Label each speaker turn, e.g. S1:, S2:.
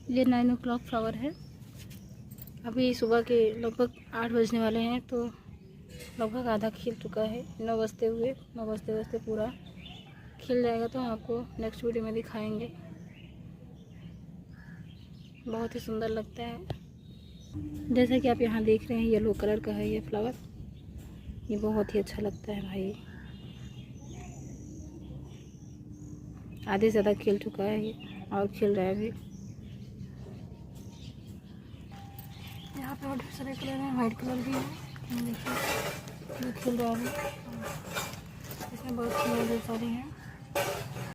S1: ये 9 o'clock flower है। अभी सुबह के लगभग 8 बजने वाले हैं, तो लगभग आधा खिल चुका है। 9 बजते पूरा खिल जाएगा, तो हम आपको नेक्स्ट वीडियो में दिखाएंगे। बहुत ही सुंदर लगता है। जैसा कि आप यहाँ देख रहे हैं, येलो कलर का है ये फ्लावर। ये बहुत ही अच्छा लगता है भाई। आधे से ज़्यादा खिल चुका है ये, और खिल रहा है अभी। यहाँ पे और ढेर सारे कलर हैं, वाइट कलर भी है। देखिए ये खिल रहा है अभी। इसमें बहुत ढेर सारे हैं।